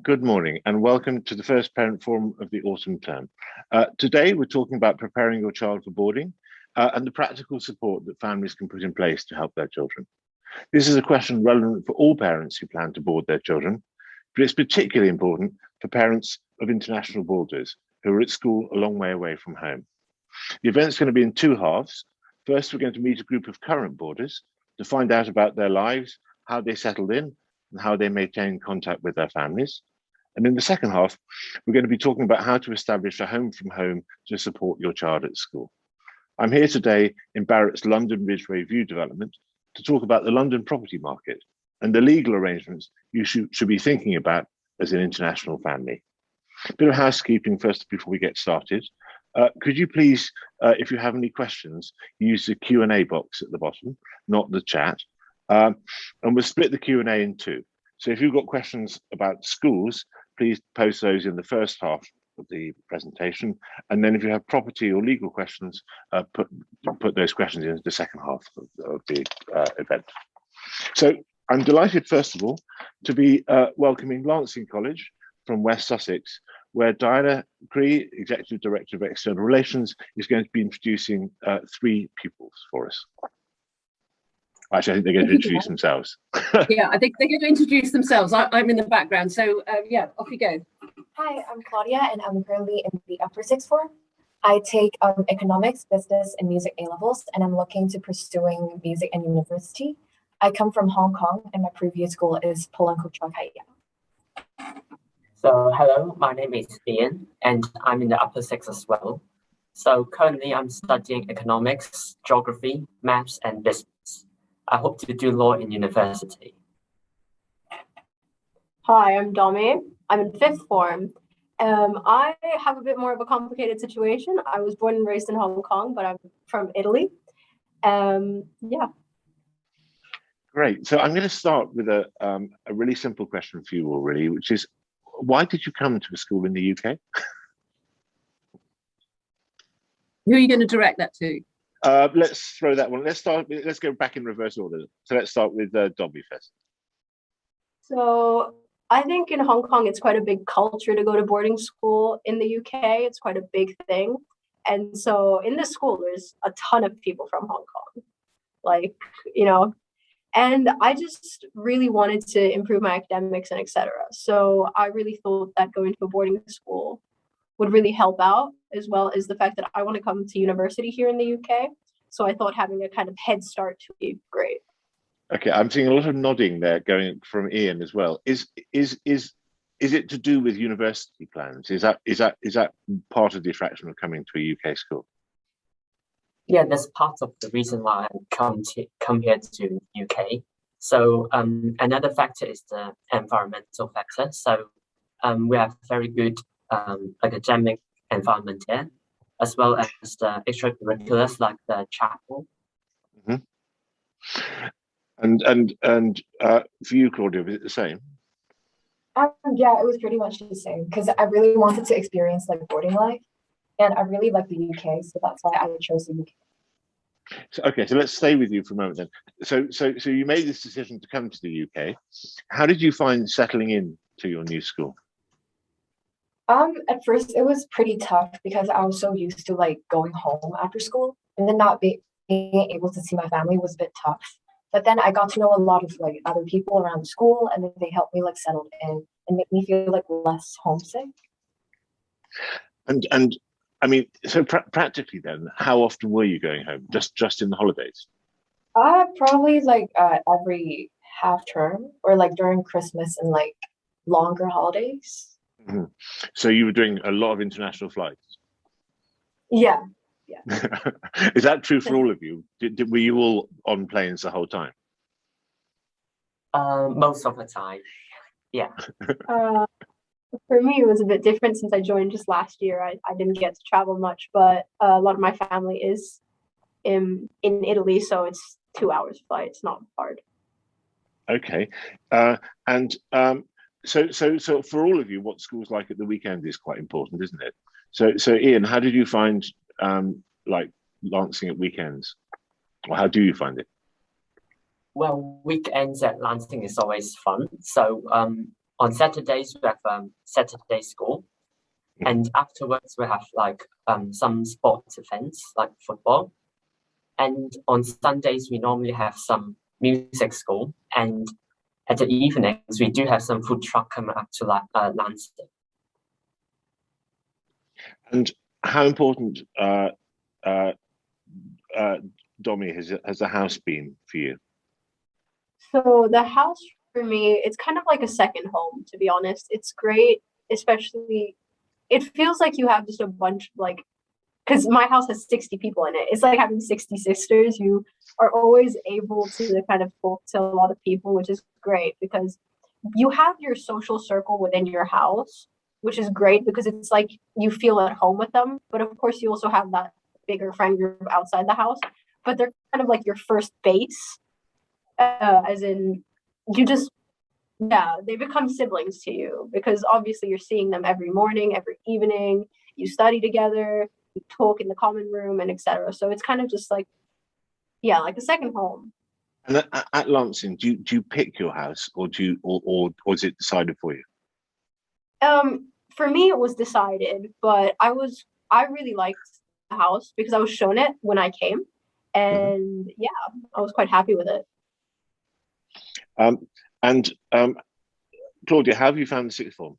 Good morning and welcome to the first parent forum of the autumn term. Today we're talking about preparing your child for boarding and the practical support that families can put in place to help their children. This is a question relevant for all parents who plan to board their children, but it's particularly important for parents of international boarders who are at school a long way away from home. The event's going to be in two halves. First, we're going to meet a group of current boarders to find out about their lives, how they settled in, and how they maintain contact with their families. And in the second half, we're going to be talking about how to establish a home from home to support your child at school. I'm here today in Barratt's London Ridgeway View development to talk about the London property market and the legal arrangements you should be thinking about as an international family. A bit of housekeeping first before we get started. Could you please, if you have any questions, use the Q&A box at the bottom, not the chat. And we'll split the Q&A in two. So if you've got questions about schools, please post those in the first half of the presentation. And then if you have property or legal questions, put those questions into the second half of the event. So I'm delighted, first of all, to be welcoming Lancing College from West Sussex, where Diana Cree, Executive Director of External Relations, is going to be introducing three pupils for us. Actually, I think they're going to introduce themselves. Yeah, I think they're going to introduce themselves. I'm in the background, so yeah, off you go. Hi, I'm Claudia, and I'm currently in the upper sixth form. I take economics, business, and music A-levels, and I'm looking to pursuing music and university. I come from Hong Kong, and my previous school is Polanco Chakaya. So hello, my name is Ian, and I'm in the upper sixth as well. So currently I'm studying economics, geography, maths, and business. I hope to do law in university. Hi, I'm Domi. I'm in fifth form. I have a bit more of a complicated situation. I was born and raised in Hong Kong, but I'm from Italy. Yeah. Great. So I'm going to start with a really simple question for you all, really, which is, why did you come to a school in the UK? Who are you going to direct that to? Let's throw that one. Let's go back in reverse order. So let's start with Dobby first. So I think in Hong Kong, it's quite a big culture to go to boarding school. In the UK, it's quite a big thing. And so in this school, there's a ton of people from Hong Kong, and I just really wanted to improve my academics and etc. So I really thought that going to a boarding school would really help out, as well as the fact that I want to come to university here in the UK. So I thought having a kind of head start would be great. Okay, I'm seeing a lot of nodding there going from Ian as well. Is it to do with university plans? Is that part of the attraction of coming to a UK school? Yeah, that's part of the reason why I come here to UK. So another factor is the environmental factor. So we have very good academic environment here, as well as the extracurriculars like the chapel. Mm-hmm. And for you, Claudia, was it the same? Yeah, it was pretty much the same because I really wanted to experience boarding life, and I really like the UK, so that's why I chose the UK. So let's stay with you for a moment then. So you made this decision to come to the UK. How did you find settling in to your new school? At first it was pretty tough because I was so used to going home after school, and then not being able to see my family was a bit tough. But then I got to know a lot of other people around the school, and then they helped me settle in and make me feel less homesick. And I mean, so practically then, how often were you going home? Just in the holidays? Probably every half term or during Christmas and longer holidays. Mm-hmm. So you were doing a lot of international flights? Yeah. Is that true for all of you? Were you all on planes the whole time? Most of the time, yeah. For me, it was a bit different since I joined just last year. I didn't get to travel much, but a lot of my family is in Italy, so it's 2 hours flight. It's not hard. Okay, so for all of you, what school's like at the weekend is quite important, isn't it? So Ian, how did you find Lancing at weekends, or how do you find it? Well, weekends at Lancing is always fun. So on Saturdays we have Saturday school, and afterwards we have like some sports events like football. And on Sundays we normally have some music school, and at the evenings we do have some food truck coming up to lunch. And how important, Domi, has the house been for you? So the house for me, it's kind of like a second home, to be honest. It's great, especially it feels like you have just a bunch like because my house has 60 people in it. It's like having 60 sisters. You are always able to kind of talk to a lot of people, which is great because you have your social circle within your house, which is great because it's like you feel at home with them. But of course, you also have that bigger friend group outside the house. But they're kind of like your first base, as in you just, yeah, they become siblings to you because obviously you're seeing them every morning, every evening. You study together, you talk in the common room, and etc. So it's kind of just like, yeah, like a second home. And at Lansing, do you pick your house, or or is it decided for you? For me, it was decided, but I really liked the house because I was shown it when I came, and yeah, I was quite happy with it. And Claudia, how have you found the sixth form?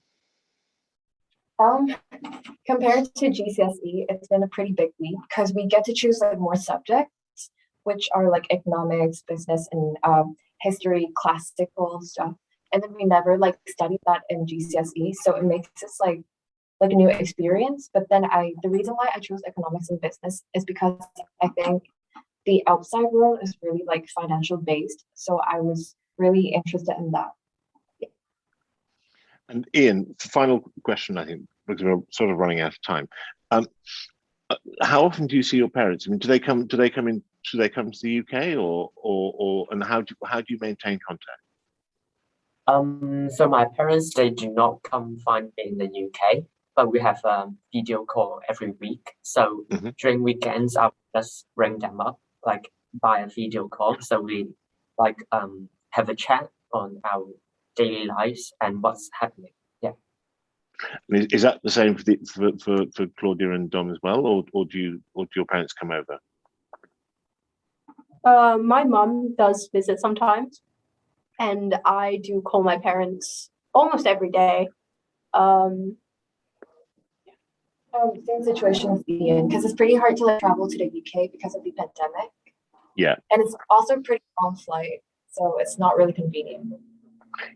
Compared to GCSE, it's been a pretty big leap because we get to choose like more subjects, which are like economics, business, and history, classical stuff. And then we never like studied that in GCSE, so it makes us like a new experience. But then the reason why I chose economics and business is because I think the outside world is really like financial based. So I was really interested in that. And Ian, final question, I think, because we're sort of running out of time. How often do you see your parents? I mean, do they come to the UK, or and how do you maintain contact? So my parents, they do not come find me in the UK, but we have a video call every week. So during weekends, I'll just ring them up like by a video call. So we like have a chat on our daily lives and what's happening. Yeah. Is that the same for Claudia and Dom as well, or do your parents come over? My mom does visit sometimes, and I do call my parents almost every day. Same situation with Ian, because it's pretty hard to like travel to the UK because of the pandemic. Yeah. And it's also pretty long flight, so it's not really convenient.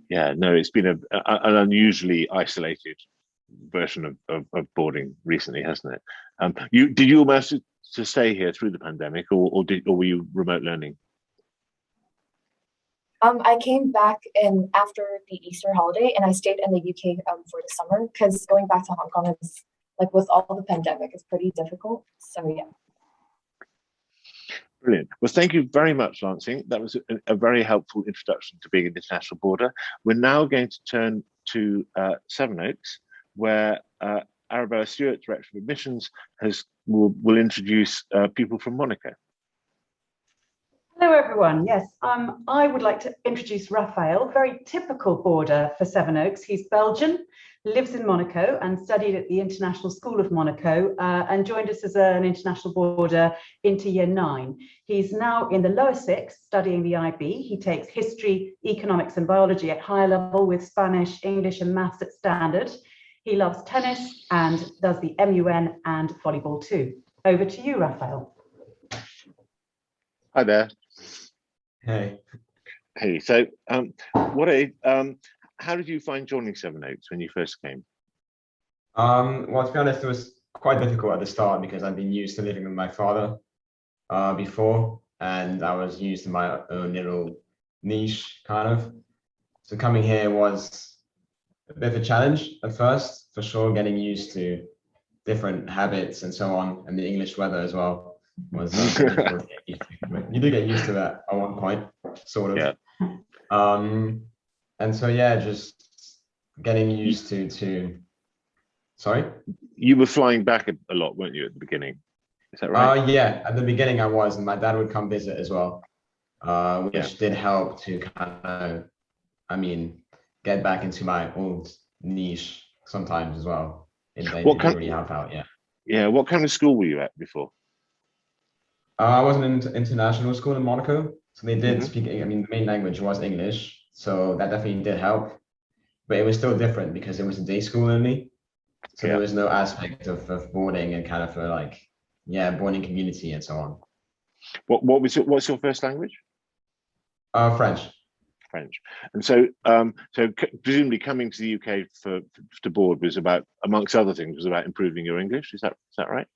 Yeah, no, it's been an unusually isolated version of boarding recently, hasn't it? Did you manage to stay here through the pandemic, or were you remote learning? I came back in after the Easter holiday, and I stayed in the UK for the summer because going back to Hong Kong is like with all the pandemic is pretty difficult. So yeah. Brilliant. Well, thank you very much, Lansing. That was a very helpful introduction to being an international boarder. We're now going to turn to Sevenoaks, where Arabella Stewart, Director of Admissions, will introduce people from Monaco. Hello, everyone. Yes, I would like to introduce Raphael, very typical boarder for Sevenoaks. He's Belgian, lives in Monaco and studied at the International School of Monaco and joined us as an international boarder into year 9. He's now in the lower 6 studying the IB. He takes history, economics and biology at higher level with Spanish, English and maths at standard. He loves tennis and does the MUN and volleyball too. Over to you, Raphael. Hi there. Hey. Hey. So, how did you find joining Sevenoaks when you first came? Well, to be honest, it was quite difficult at the start because I'd been used to living with my father before, and I was used to my own little niche, kind of. So coming here was a bit of a challenge at first, for sure, getting used to different habits and so on, and the English weather as well. Was you do get used to that at one point, sort of. Yeah. And so yeah, just getting used to. Sorry. You were flying back a lot, weren't you, at the beginning? Is that right? Yeah, at the beginning I was, and my dad would come visit as well, which did help to kind of, I mean, get back into my old niche sometimes as well. They What didn't really help out, yeah. Yeah, what kind of school were you at before? I was in an international school in Monaco, so they did Mhm. speak. I mean, the main language was English, so that definitely did help. But it was still different because it was a day school only, so Yeah. there was no aspect of boarding and kind of like, yeah, boarding community and so on. What's your first language? French. French. And so, presumably coming to the UK to board was about, amongst other things, was about improving your English. Is that right?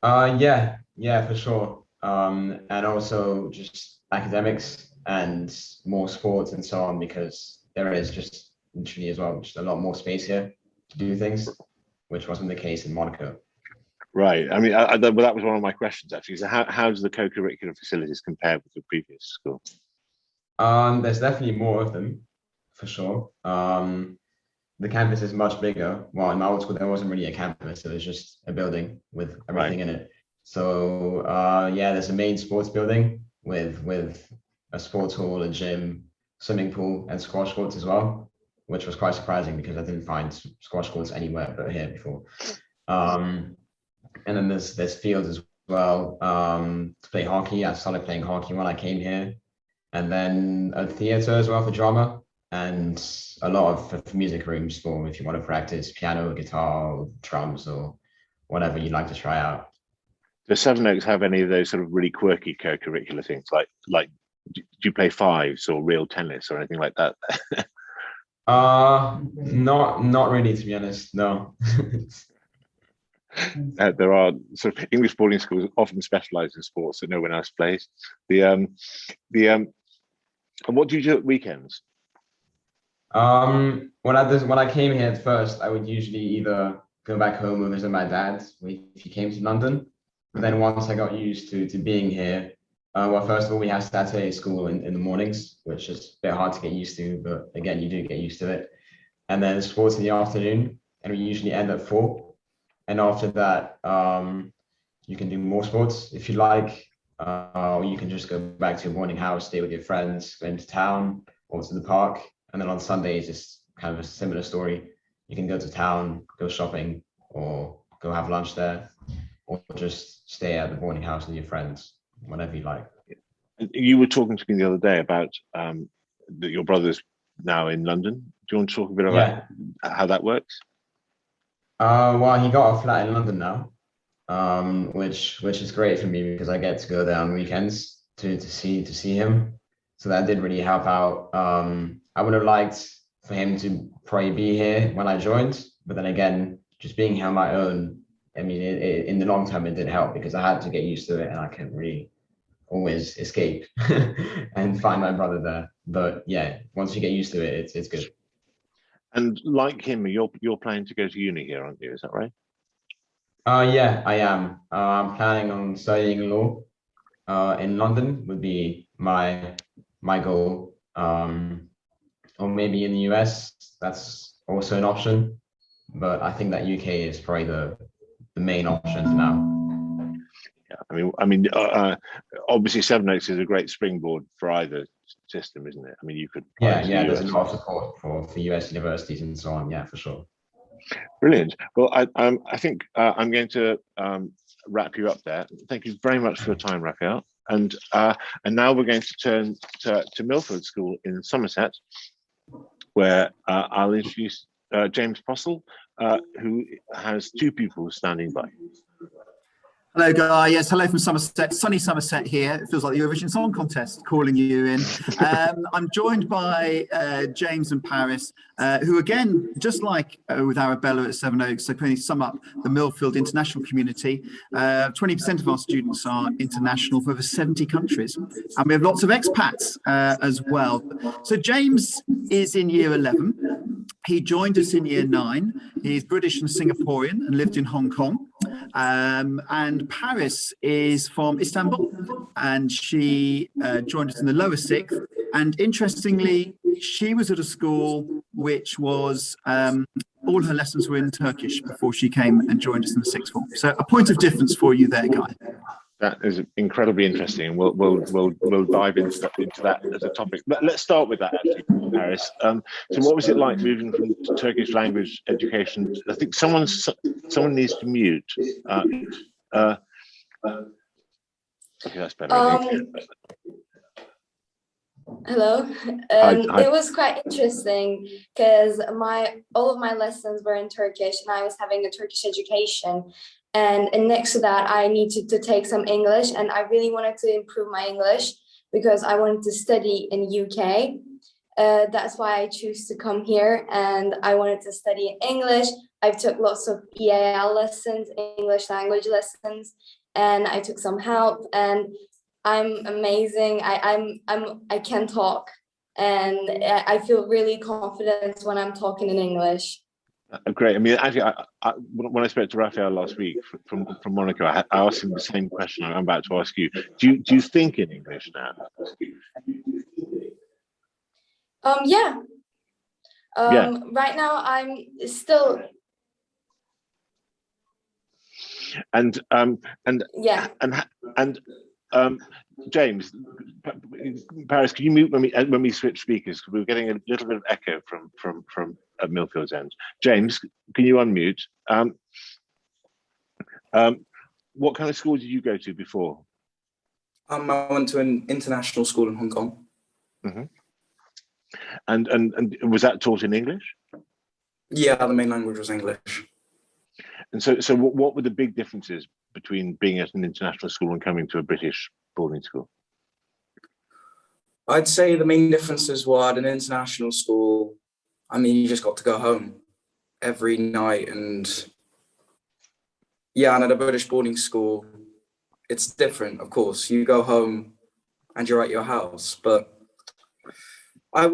Yeah, for sure. And also just academics and more sports and so on, because there is just literally as well just a lot more space here to do things, which wasn't the case in Monaco. Right. I mean, well, that was one of my questions actually. So, how does the co-curricular facilities compare with the previous school? There's definitely more of them, for sure. The campus is much bigger. Well, in my old school, there wasn't really a campus. It was just a building with everything in it. So yeah, there's a main sports building with a sports hall, a gym, swimming pool, and squash courts as well, which was quite surprising because I didn't find squash courts anywhere but here before. And then there's fields as well to play hockey. I started playing hockey when I came here, and then a theater as well for drama, and a lot of music rooms for if you want to practice piano, guitar, drums, or whatever you'd like to try out. Does Sevenoaks have any of those sort of really quirky co-curricular things, like do you play fives or real tennis or anything like that? Not really, to be honest. No. There are sort of English boarding schools often specialise in sports that no one else plays. And what do you do at weekends? When I came here at first, I would usually either go back home or visit my dad if he came to London. But then once I got used to being here, well, first of all, we have Saturday school in the mornings, which is a bit hard to get used to, but again, you do get used to it. And then sports in the afternoon, and we usually end at 4. And after that, you can do more sports if you like, or you can just go back to your boarding house, stay with your friends, go into town or to the park. And then on Sundays, it's kind of a similar story. You can go to town, go shopping, or go have lunch there, or just stay at the boarding house with your friends, whatever you like. You were talking to me the other day about that your brother's now in London. Do you want to talk a bit about how that works? Well, he got a flat in London now, which is great for me because I get to go there on weekends to see him. So that did really help out. I would have liked for him to probably be here when I joined, but then again, just being here on my own, I mean, in the long term, it did help because I had to get used to it, and I couldn't really always escape and find my brother there. But yeah, once you get used to it, it's good. And like him, you're planning to go to uni here, aren't you? Is that right? Yeah, I am. I'm planning on studying law in London would be my goal. Or maybe in the US, that's also an option. But I think that UK is probably the main option for now. Yeah, I mean, obviously Sevenoaks is a great springboard for either system, isn't it? I mean, you could. Yeah, there's a lot of support for US universities and so on. Yeah, for sure. Brilliant. Well, I think I'm going to wrap you up there. Thank you very much for your time, Raphael. And now we're going to turn to Millfield School in Somerset, where I'll introduce James Postle, who has 2 pupils standing by. Hello, Guy. Yes, hello from Somerset. Sunny Somerset here. It feels like the Eurovision Song Contest calling you in. I'm joined by James and Paris, who again, just like with Arabella at Sevenoaks, so putting sum up the Millfield international community, 20% of our students are international for over 70 countries. And we have lots of expats as well. So James is in year 11. He joined us in year 9. He's British and Singaporean and lived in Hong Kong. And Paris is from Istanbul, and she joined us in the lower 6th. And interestingly, she was at a school which was all her lessons were in Turkish before she came and joined us in the 6th form. So a point of difference for you there, Guy. That is incredibly interesting. We'll dive into that as a topic. Let's start with that actually, Paris. So what was it like moving from Turkish language education? I think someone needs to mute. Okay, that's better. Hello. Hi. It was quite interesting because all of my lessons were in Turkish, and I was having a Turkish education. And next to that, I needed to take some English, and I really wanted to improve my English because I wanted to study in UK. That's why I chose to come here, and I wanted to study in English. I took lots of EAL lessons, English language lessons, and I took some help. And I'm amazing. I can talk, and I feel really confident when I'm talking in English. Great. I mean, actually, when I spoke to Raphael last week from Monaco, I asked him the same question I'm about to ask you. Do you think in English now? Yeah. Yeah. Right now, I'm still. And Yeah. And James, Paris, can you mute when we switch speakers? Because we were getting a little bit of echo from Millfield's end. James, can you unmute? What kind of school did you go to before? I went to an international school in Hong Kong. Mm-hmm. And was that taught in English? Yeah, the main language was English. And so what were the big differences between being at an international school and coming to a British boarding school? I'd say the main differences were at an international school, I mean, you just got to go home every night. And yeah, and at a British boarding school, it's different, of course. You go home and you're at your house. But I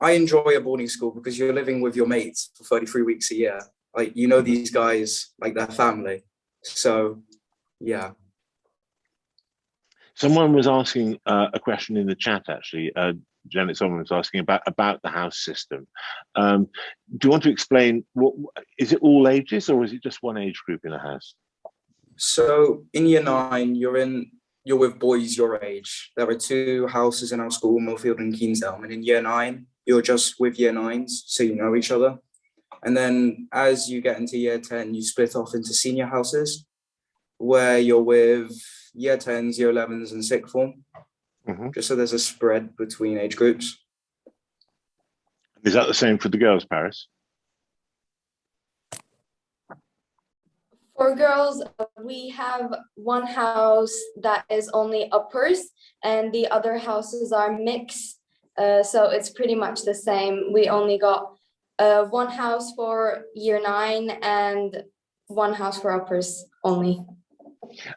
enjoy a boarding school because you're living with your mates for 33 weeks a year. Like, you know, these guys like their family. So, yeah. Someone was asking a question in the chat, actually. Janet, someone was asking about the house system. Do you want to explain, is it all ages or is it just one age group in a house? So in year 9, you're with boys your age. There are 2 houses in our school, Millfield and Keensdale. And in year 9, you're just with year 9s, so you know each other. And then as you get into year 10, you split off into senior houses where you're with year 10s, year 11s and sixth form, just so there's a spread between age groups. Is that the same for the girls, Paris? For girls, we have one house that is only uppers and the other houses are mixed. So it's pretty much the same. We only got one house for year 9 and one house for uppers only.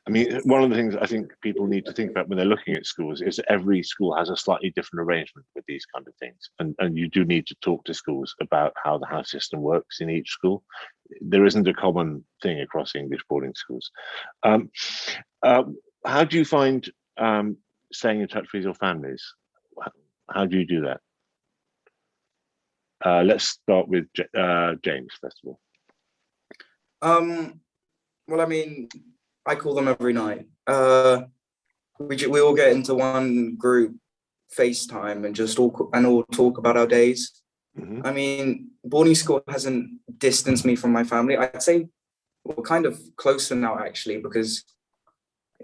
I mean, one of the things I think people need to think about when they're looking at schools is that every school has a slightly different arrangement with these kind of things. And you do need to talk to schools about how the house system works in each school. There isn't a common thing across English boarding schools. How do you find staying in touch with your families? How do you do that? Let's start with James, first of all. Well, I mean, I call them every night. We all get into one group FaceTime and just all talk about our days. I mean, boarding school hasn't distanced me from my family. I'd say we're kind of closer now, actually, because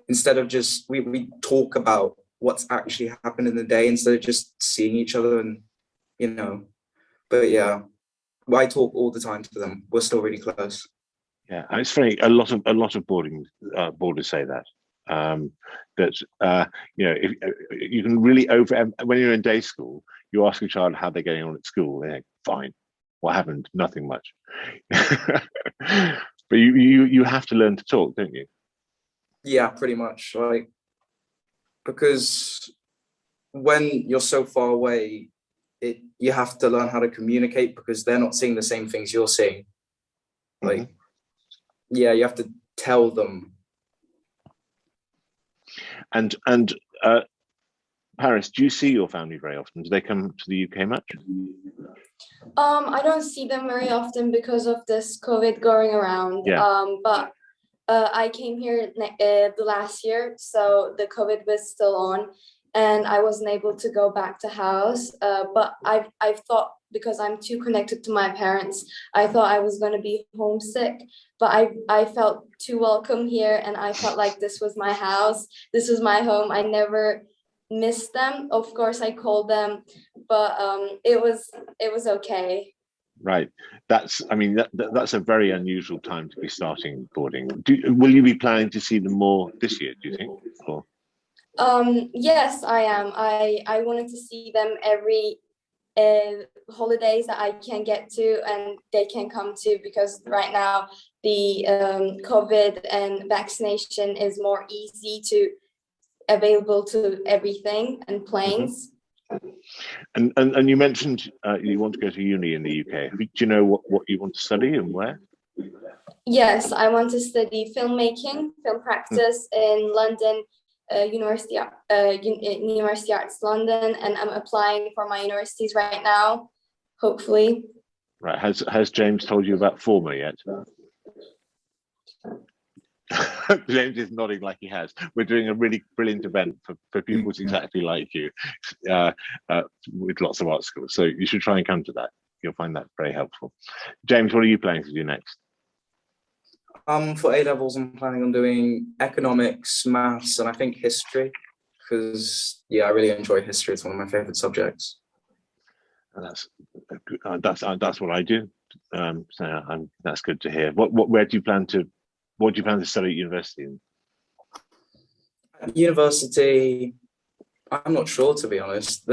instead of just we talk about what's actually happened in the day instead of just seeing each other, and you know. But yeah, I talk all the time to them. We're still really close. Yeah, it's funny. A lot of boarders say that. You know, if you can really when you're in day school, you ask a child how they're getting on at school. They're like, fine. What happened? Nothing much. But you have to learn to talk, don't you? Yeah, pretty much. Like, because when you're so far away, you have to learn how to communicate because they're not seeing the same things you're seeing. Like, yeah, you have to tell them. And Paris, do you see your family very often? Do they come to the UK much? I don't see them very often because of this COVID going around. Yeah. But I came here the last year, so the COVID was still on, and I wasn't able to go back to house. But I've thought, because I'm too connected to my parents, I thought I was going to be homesick. But I felt too welcome here, and I felt like this was my house, this was my home. I never missed them. Of course, I called them, but it was okay. Right. I mean, that's a very unusual time to be starting boarding. Will you be planning to see them more this year, do you think? Or? Yes, I am. I wanted to see them every holidays that I can get to and they can come to, because right now the COVID and vaccination is more easy to available to everything and planes. And you mentioned you want to go to uni in the UK. Do you know what you want to study and where? Yes, I want to study filmmaking, film practice in London, University Arts London, and I'm applying for my universities right now, hopefully. Right. Has James told you about Former yet? James is nodding like he has. We're doing a really brilliant event for pupils exactly like you, with lots of art schools. So you should try and come to that. You'll find that very helpful. James, what are you planning to do next? For A levels, I'm planning on doing economics, maths, and I think history, because I really enjoy history. It's one of my favorite subjects. And that's what I do. So that's good to hear. Where do you plan to? What do you plan to study at university? At university, I'm not sure, to be honest.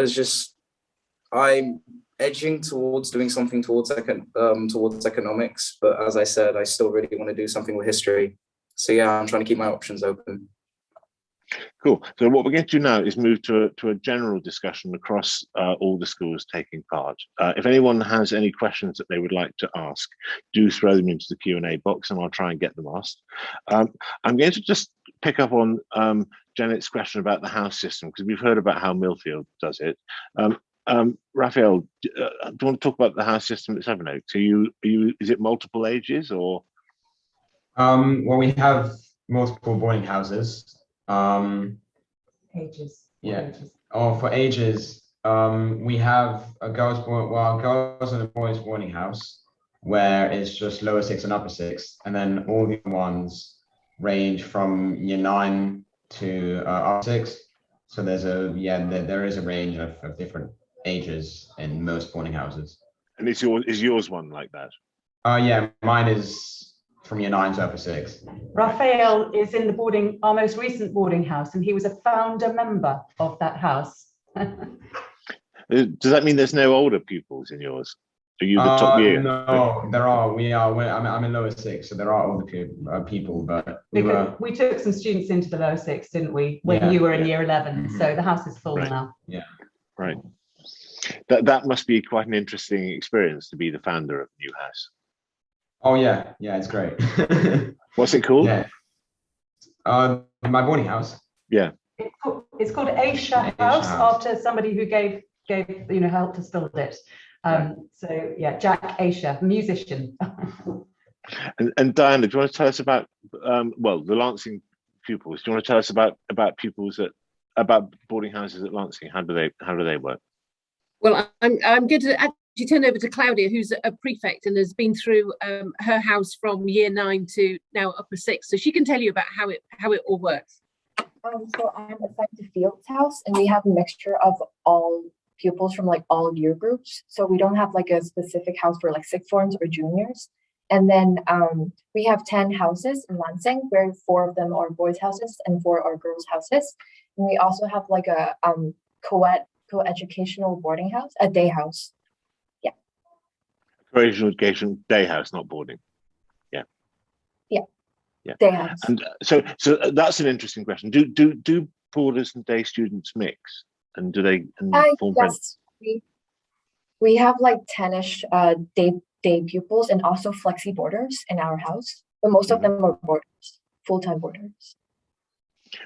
I'm edging towards doing something towards economics, but as I said, I still really want to do something with history. So I'm trying to keep my options open. Cool. So what we're going to do now is move to a general discussion across all the schools taking part. If anyone has any questions that they would like to ask, do throw them into the Q&A box and I'll try and get them asked. I'm going to just pick up on Janet's question about the house system, because we've heard about how Millfield does it. Raphael, do you want to talk about the house system at Sevenoaks? Is it multiple ages or? Well, we have multiple boarding houses. Ages. Yeah. Ages. Oh, for ages, we have a girls' and a boys' boarding house where it's just lower six and upper six, and then all the ones range from year 9 to upper six. So there is a range of different ages in most boarding houses. And is yours one like that? Yeah, mine is from year 9 to upper six. Raphael is in our most recent boarding house, and he was a founder member of that house. Does that mean there's no older pupils in yours? Are you the top year? No, there are. I'm in lower six, so there are older people, but we took some students into the lower six, didn't we? When you were in year 11, so the house is full now. Yeah. Right. That must be quite an interesting experience to be the founder of a new house. Oh yeah, it's great. What's it called? Yeah. My boarding house. Yeah. It's called Aisha House, after somebody who gave helped us build it. So yeah, Jack Aisha, musician. and Diana, do you want to tell us about the Lancing pupils? Do you want to tell us about pupils about boarding houses at Lancing? How do they work? Well, I'm going to actually turn over to Claudia, who's a prefect and has been through her house from year 9 to now upper 6, so she can tell you about how it all works. So I'm assigned to Field's house, and we have a mixture of all pupils from like all year groups. So we don't have like a specific house for like sixth forms or juniors. And then we have 10 houses in Lansing, where 4 of them are boys' houses and 4 are girls' houses. And we also have like a co-educational boarding house, a day house. Yeah. Co-education day house, not boarding. Yeah. Yeah. Yeah. Day house. And so that's an interesting question. Do boarders and day students mix? And do they form friends? We have like 10-ish day pupils and also flexi boarders in our house, but most of them are boarders, full-time boarders.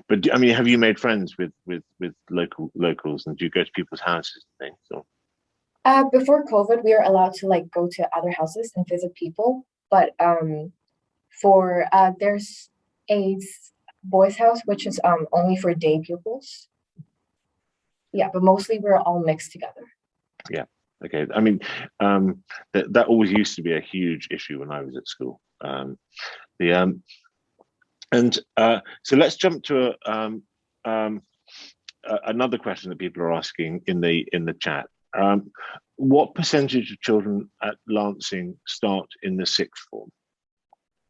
But I mean, have you made friends with locals, and do you go to people's houses and things? Or? Before COVID, we were allowed to like go to other houses and visit people, but there's a boys' house, which is only for day pupils. Yeah, but mostly we're all mixed together. Yeah. Okay. I mean, that always used to be a huge issue when I was at school. So let's jump to another question that people are asking in the chat. What percentage of children at Lancing start in the sixth form?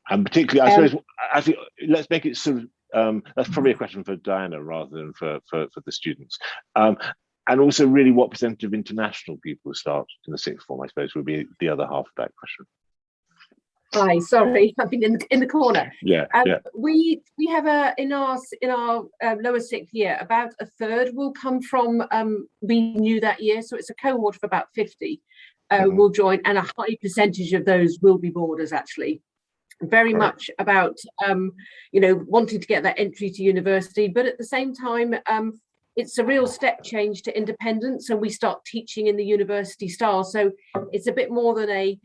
And particularly, I suppose, let's make it sort of, that's probably a question for Diana rather than for the students. And also really what percentage of international people start in the sixth form, I suppose, would be the other half of that question. Hi, sorry, I've been in the corner. Yeah, yeah. We have in our lower sixth year, about a third will come from being new that year. So it's a cohort of about 50 will join, and a high percentage of those will be boarders actually. Very much about wanting to get that entry to university, but at the same time, it's a real step change to independence, and we start teaching in the university style. So it's a bit more than a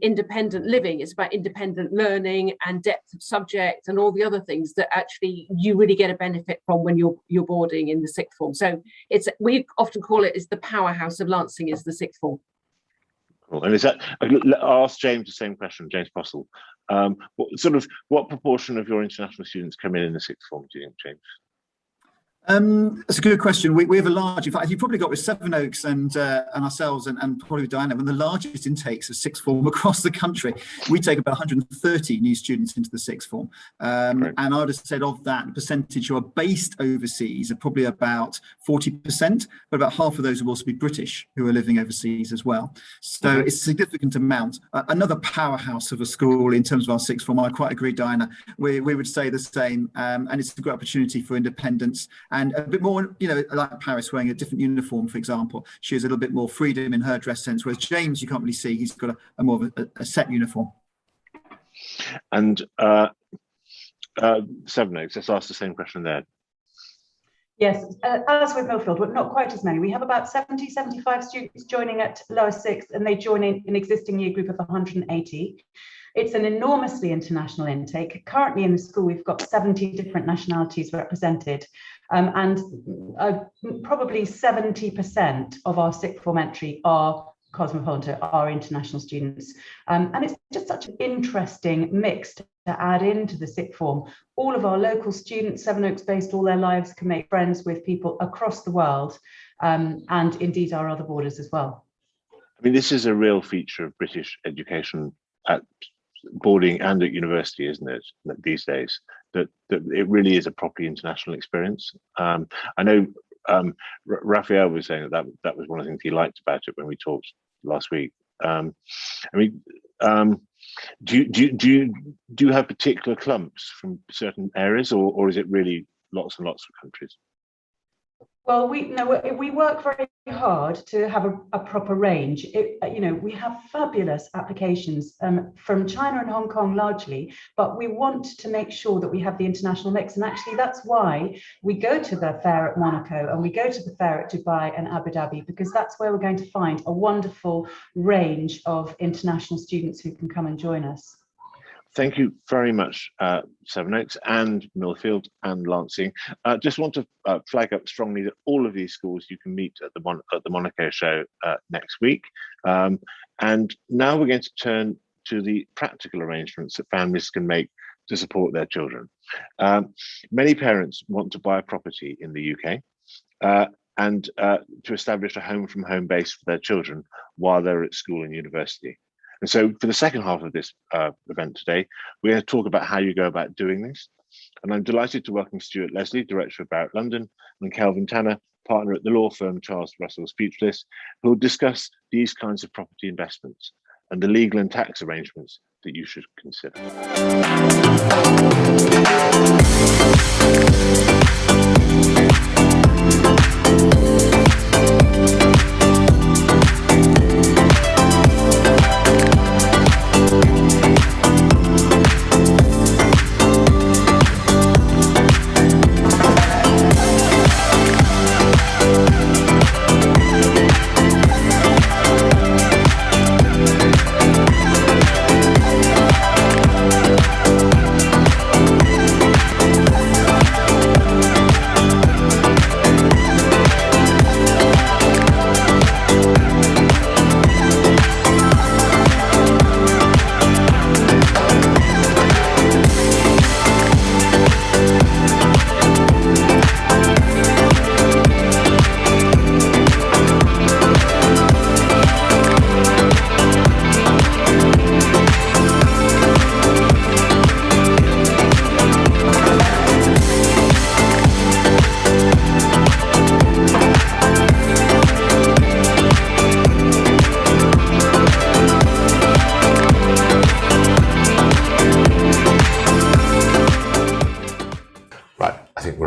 independent living. It's about independent learning and depth of subject and all the other things that actually you really get a benefit from when you're boarding in the sixth form. So we often call it is the powerhouse of Lancing is the sixth form. Cool. And is that, I'll ask James the same question, James Postle. What proportion of your international students come in the sixth form, do you think, James? That's a good question. We have a large, in fact, you probably got with Sevenoaks and ourselves and probably with Diana, one of the largest intakes of sixth form across the country. We take about 130 new students into the sixth form. And I would have said of that percentage who are based overseas are probably about 40%, but about half of those will also be British who are living overseas as well. So it's a significant amount. Another powerhouse of a school in terms of our sixth form, I quite agree, Diana. We would say the same, and it's a great opportunity for independence. And a bit more, like Paris wearing a different uniform, for example. She has a little bit more freedom in her dress sense, whereas James, you can't really see, he's got a more of a set uniform. And Sevenoaks, let's ask the same question there. Yes, as with Millfield, but not quite as many. We have about 70, 75 students joining at lower sixth, and they join in an existing year group of 180. It's an enormously international intake. Currently in the school, we've got 70 different nationalities represented, and probably 70% of our sixth form entry are cosmopolitan, are international students. And it's just such an interesting mix to add into the sixth form. All of our local students, Sevenoaks based all their lives, can make friends with people across the world, and indeed our other borders as well. I mean, this is a real feature of British education at boarding and at university, isn't it, these days, that it really is a properly international experience. I know Raphael was saying that was one of the things he liked about it when we talked last week. I mean, do you have particular clumps from certain areas, or is it really lots and lots of countries? Well, we work very hard to have a proper range. We have fabulous applications from China and Hong Kong largely, but we want to make sure that we have the international mix. And actually, that's why we go to the fair at Monaco and we go to the fair at Dubai and Abu Dhabi, because that's where we're going to find a wonderful range of international students who can come and join us. Thank you very much, Sevenoaks and Millfield and Lancing. Just want to flag up strongly that all of these schools you can meet at the Monaco show next week. And now we're going to turn to the practical arrangements that families can make to support their children. Many parents want to buy a property in the UK and to establish a home from home base for their children while they're at school and university. And so for the second half of this event today, we're going to talk about how you go about doing this. And I'm delighted to welcome Stuart Leslie, Director of Barratt London, and Kelvin Tanner, partner at the law firm Charles Russell Speechlys, who will discuss these kinds of property investments and the legal and tax arrangements that you should consider.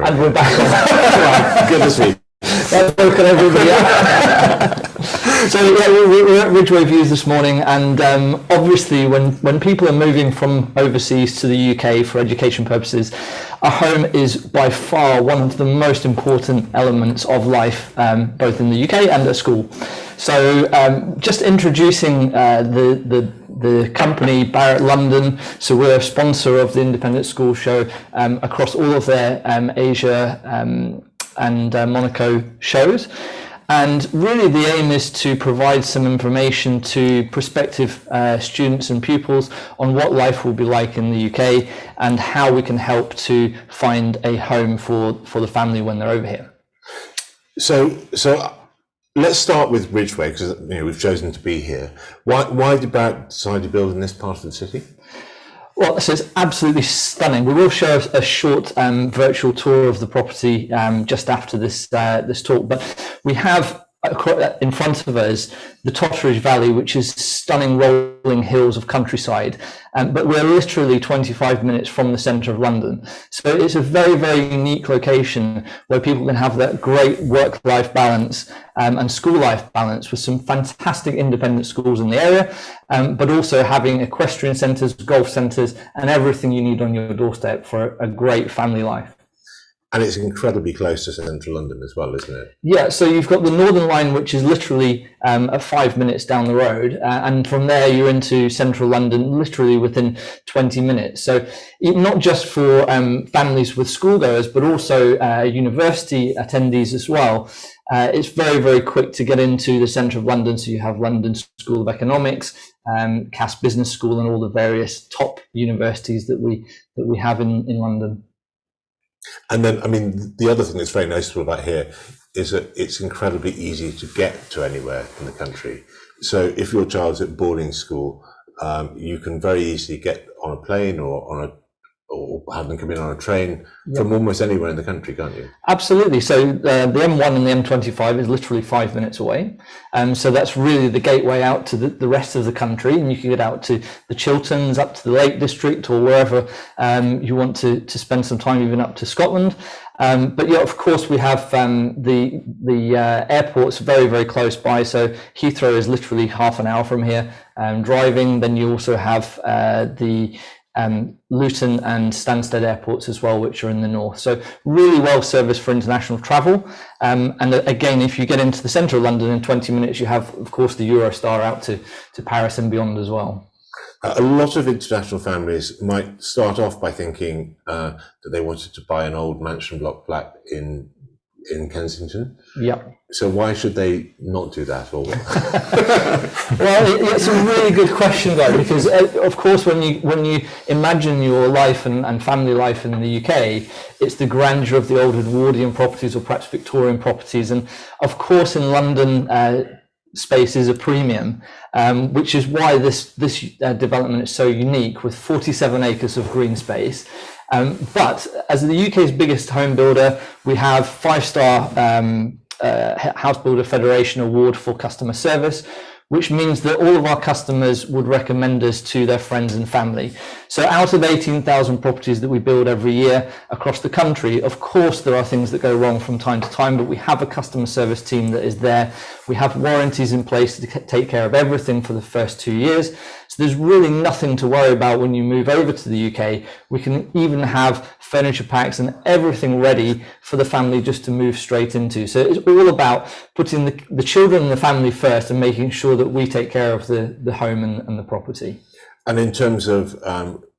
camera. And we're back. Goodness me. That's woken everybody up. So yeah, we're at Ridgeway Views this morning, and obviously when people are moving from overseas to the UK for education purposes, a home is by far one of the most important elements of life, both in the UK and at school. So just introducing the company Barratt London. So we're a sponsor of the Independent School Show across all of their Asia and Monaco shows. And really the aim is to provide some information to prospective students and pupils on what life will be like in the UK and how we can help to find a home for the family when they're over here. So let's start with Ridgeway, because we've chosen to be here. Why did Barratt decide to build in this part of the city? Well, so it's absolutely stunning. We will show a short virtual tour of the property just after this talk, but we have in front of us the Totteridge Valley, which is stunning rolling hills of countryside, but we're literally 25 minutes from the centre of London. So it's a very, very unique location where people can have that great work-life balance and school-life balance with some fantastic independent schools in the area, but also having equestrian centres, golf centres, and everything you need on your doorstep for a great family life. And it's incredibly close to central London as well, isn't it? Yeah, so you've got the Northern Line, which is literally at 5 minutes down the road, and from there you're into central London literally within 20 minutes. So not just for families with schoolgoers, but also university attendees as well. It's very, very quick to get into the centre of London. So you have London School of Economics, Cass Business School, and all the various top universities that we have in London. And then, I mean, the other thing that's very noticeable about here is that it's incredibly easy to get to anywhere in the country. So if your child's at boarding school, you can very easily get on a plane or have them come in on a train from almost anywhere in the country, can't you? Absolutely. So the M1 and the M25 is literally 5 minutes away. So that's really the gateway out to the rest of the country. And you can get out to the Chilterns, up to the Lake District, or wherever you want to spend some time, even up to Scotland. But yeah, of course, we have the airports very, very close by. So Heathrow is literally half an hour from here driving. Then you also have the Luton and Stansted airports as well, which are in the north. So really well serviced for international travel. And again, if you get into the centre of London in 20 minutes, you have, of course, the Eurostar out to Paris and beyond as well. A lot of international families might start off by thinking that they wanted to buy an old mansion block flat in Kensington. Yeah. So why should they not do that? Or well, it's a really good question, though, because of course, when you imagine your life and family life in the UK, it's the grandeur of the old Edwardian properties or perhaps Victorian properties, and of course, in London, space is a premium, which is why this development is so unique with 47 acres of green space. But as the UK's biggest home builder, we have 5-star House Builder Federation Award for customer service, which means that all of our customers would recommend us to their friends and family. So out of 18,000 properties that we build every year across the country, of course, there are things that go wrong from time to time, but we have a customer service team that is there. We have warranties in place to take care of everything for the first 2 years. So there's really nothing to worry about when you move over to the UK. We can even have furniture packs and everything ready for the family just to move straight into. So it's all about putting the children and the family first and making sure that we take care of the home and the property. And in terms of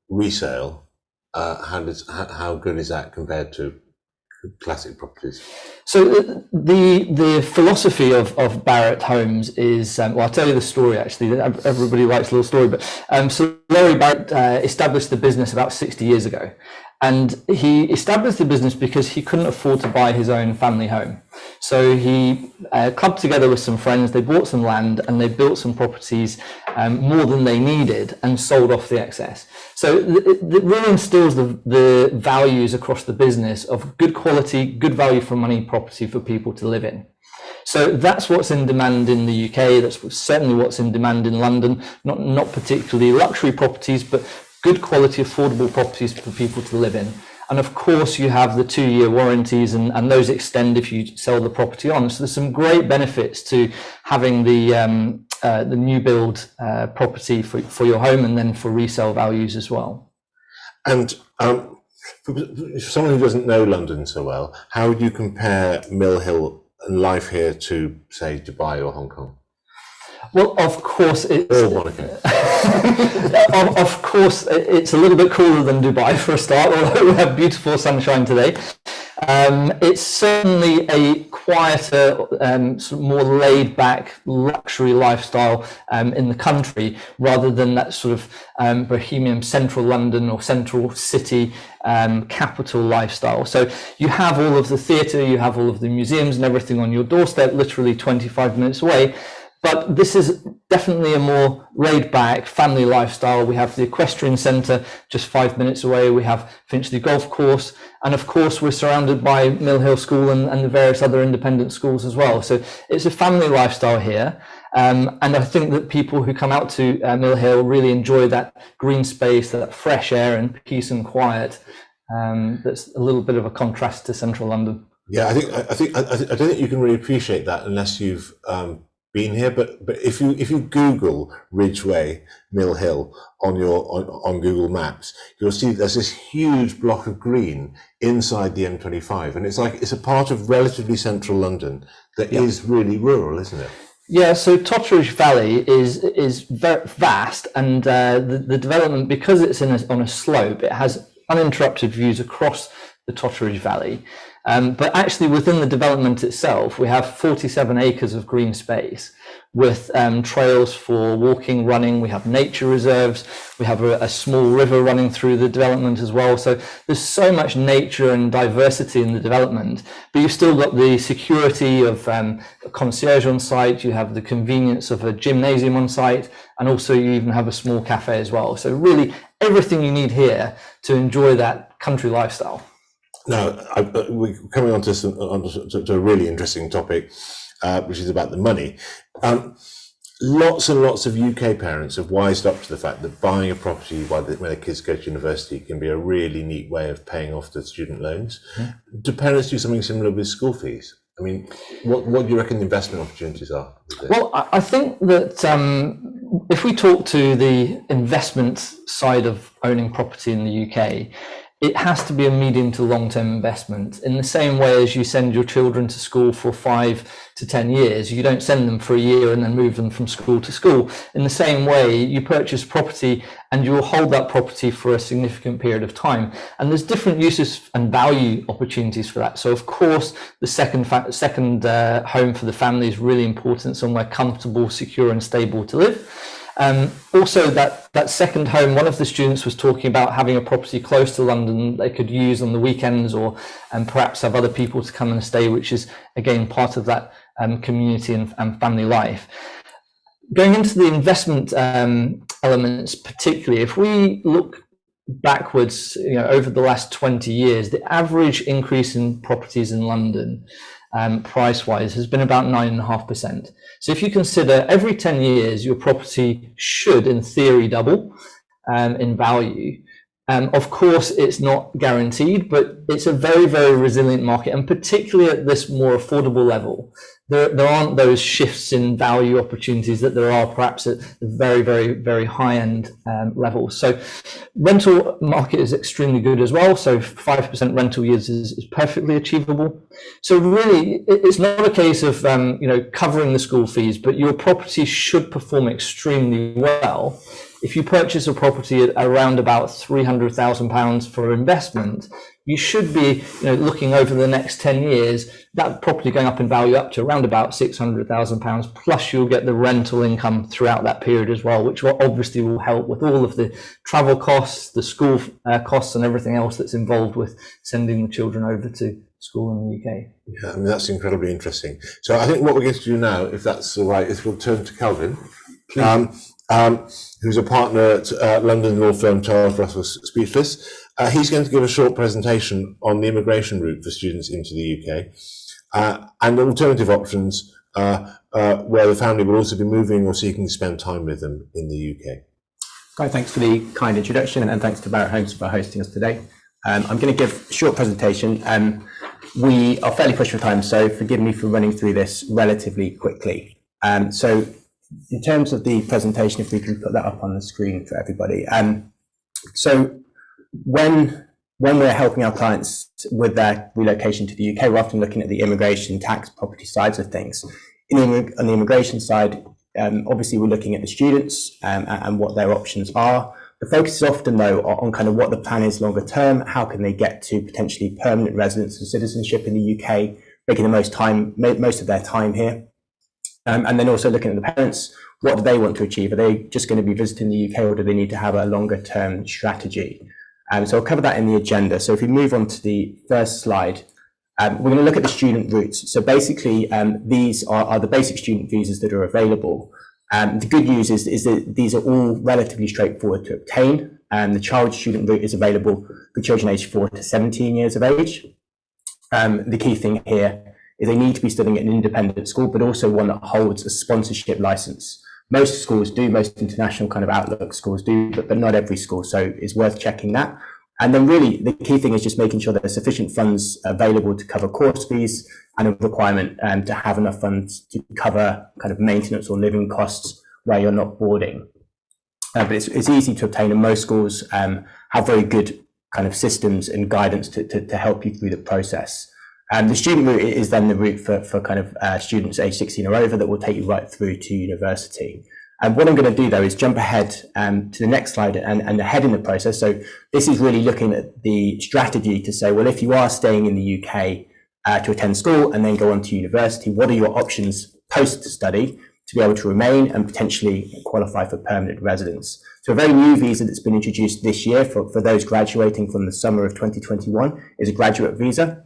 resale, how good is that compared to classic properties? So the philosophy of Barratt Homes is, well, I'll tell you the story actually. Everybody likes a little story, but so Larry Barratt established the business about 60 years ago. And he established the business because he couldn't afford to buy his own family home. So he clubbed together with some friends, they bought some land and they built some properties more than they needed and sold off the excess. So it really instills the values across the business of good quality, good value for money property for people to live in. So that's what's in demand in the UK. That's certainly what's in demand in London, not particularly luxury properties, but good quality, affordable properties for people to live in. And of course, you have the 2-year warranties, and those extend if you sell the property on. So there's some great benefits to having the new build property for your home, and then for resale values as well. And for someone who doesn't know London so well, how would you compare Mill Hill and life here to, say, Dubai or Hong Kong? Well, of course, it's or Monaco. of course, it's a little bit cooler than Dubai for a start, although we have beautiful sunshine today. It's certainly a quieter, sort of more laid-back luxury lifestyle in the country, rather than that sort of bohemian central London or central city capital lifestyle. So you have all of the theatre, you have all of the museums and everything on your doorstep, literally 25 minutes away. But this is definitely a more laid-back family lifestyle. We have the equestrian centre just 5 minutes away. We have Finchley Golf Course. And of course, we're surrounded by Millfield School and the various other independent schools as well. So it's a family lifestyle here. And I think that people who come out to Mill Hill really enjoy that green space, that fresh air and peace and quiet. That's a little bit of a contrast to central London. Yeah, I don't think you can really appreciate that unless you've been here, but if you Google Ridgeway Mill Hill on Google Maps, you'll see there's this huge block of green inside the M25, and it's a part of relatively central London that is really rural, isn't it? Yeah, so Totteridge Valley is very vast, and the development, because it's on a slope, it has uninterrupted views across the Totteridge Valley. But actually within the development itself, we have 47 acres of green space with trails for walking, running. We have nature reserves. We have a small river running through the development as well. So there's so much nature and diversity in the development, but you've still got the security of a concierge on site. You have the convenience of a gymnasium on site, and also you even have a small cafe as well. So really everything you need here to enjoy that country lifestyle. Now, we're coming on to a really interesting topic, which is about the money. Lots and lots of UK parents have wised up to the fact that buying a property when their kids go to university can be a really neat way of paying off the student loans. Mm-hmm. Do parents do something similar with school fees? I mean, what do you reckon the investment opportunities are? Well, I think that if we talk to the investment side of owning property in the UK, it has to be a medium to long-term investment. In the same way as you send your children to school for 5 to 10 years, you don't send them for a year and then move them from school to school. In the same way, you purchase property and you will hold that property for a significant period of time. And there's different uses and value opportunities for that. So of course, the second home for the family is really important, somewhere comfortable, secure and stable to live. Also that second home, one of the students was talking about having a property close to London they could use on the weekends, and perhaps have other people to come and stay, which is again part of that community and family life. Going into the investment elements particularly, if we look backwards, over the last 20 years, the average increase in properties in London price-wise has been about 9.5%. So if you consider every 10 years, your property should, in theory, double in value. Of course, it's not guaranteed, but it's a very, very resilient market, and particularly at this more affordable level, there aren't those shifts in value opportunities that there are perhaps at the very, very, very high-end level. So rental market is extremely good as well. So 5% rental yields is perfectly achievable. So really, it's not a case of covering the school fees, but your property should perform extremely well. If you purchase a property at around about £300,000 for investment, you should be looking over the next 10 years, that property going up in value up to around about £600,000, plus you'll get the rental income throughout that period as well, which obviously will help with all of the travel costs, the school costs and everything else that's involved with sending the children over to school in the UK. Yeah, I mean, that's incredibly interesting. So I think what we're going to do now, if that's all right, is we'll turn to Kelvin. Who's a partner at London law firm Charles Russell Speechlys. He's going to give a short presentation on the immigration route for students into the UK and alternative options where the family will also be moving or seeking to spend time with them in the UK. Guy, thanks for the kind introduction, and thanks to Barratt Homes for hosting us today. I'm going to give a short presentation. We are fairly pushed for time, so forgive me for running through this relatively quickly. So in terms of the presentation, if we can put that up on the screen for everybody. So when we're helping our clients with their relocation to the UK, we're often looking at the immigration, tax, property sides of things. On the immigration side, obviously we're looking at the students and what their options are. The focus is often though on kind of what the plan is longer term, how can they get to potentially permanent residence and citizenship in the UK, making the most of their time here. And then also looking at the parents, what do they want to achieve? Are they just going to be visiting the UK, or do they need to have a longer term strategy? So I'll cover that in the agenda. So if we move on to the first slide, we're going to look at the student routes. So basically, these are the basic student visas that are available. The good news is that these are all relatively straightforward to obtain. The child student route is available for children aged 4 to 17 years of age. The key thing here is they need to be studying at an independent school, but also one that holds a sponsorship license. Most schools do, most international kind of outlook schools do, but not every school, so it's worth checking that. And then really the key thing is just making sure there's sufficient funds available to cover course fees, and a requirement to have enough funds to cover kind of maintenance or living costs where you're not boarding. But it's easy to obtain, and most schools have very good kind of systems and guidance to help you through the process. The student route is then the route for kind of students aged 16 or over that will take you right through to university. And what I'm going to do though is jump ahead to the next slide and ahead in the process. So this is really looking at the strategy to say, well, if you are staying in the UK to attend school and then go on to university, what are your options post-study to be able to remain and potentially qualify for permanent residence? So a very new visa that's been introduced this year for those graduating from the summer of 2021 is a graduate visa.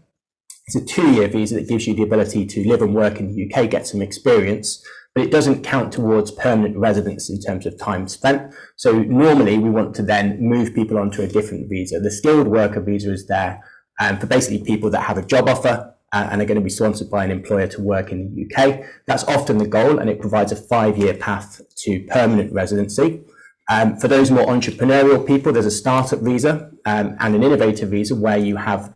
It's a 2-year visa that gives you the ability to live and work in the UK, get some experience, but it doesn't count towards permanent residence in terms of time spent. So normally we want to then move people onto a different visa. The skilled worker visa is there for basically people that have a job offer and are going to be sponsored by an employer to work in the UK. That's often the goal, and it provides a 5-year path to permanent residency. For those more entrepreneurial people, there's a startup visa and an innovator visa where you have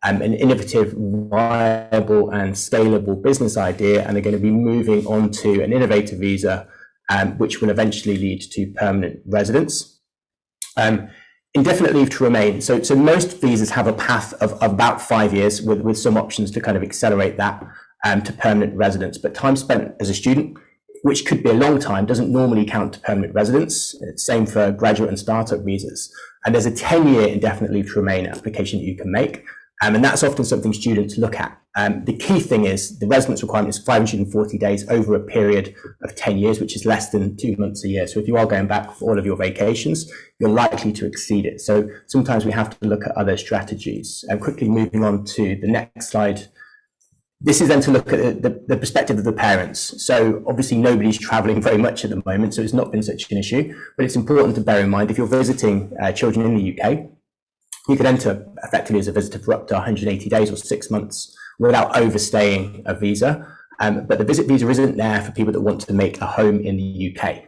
an innovative, viable and scalable business idea, and they're going to be moving on to an innovator visa, which will eventually lead to permanent residence. Indefinite leave to remain. So most visas have a path of about 5 years with some options to kind of accelerate that to permanent residence. But time spent as a student, which could be a long time, doesn't normally count to permanent residence. Same for graduate and startup visas. And there's a 10-year indefinite leave to remain application that you can make. And that's often something students look at. The key thing is the residence requirement is 540 days over a period of 10 years, which is less than 2 months a year. So if you are going back for all of your vacations, you're likely to exceed it. So sometimes we have to look at other strategies. And quickly moving on to the next slide. This is then to look at the perspective of the parents. So obviously nobody's traveling very much at the moment, so it's not been such an issue, but it's important to bear in mind if you're visiting children in the UK, you could enter effectively as a visitor for up to 180 days or 6 months without overstaying a visa. But the visit visa isn't there for people that want to make a home in the UK.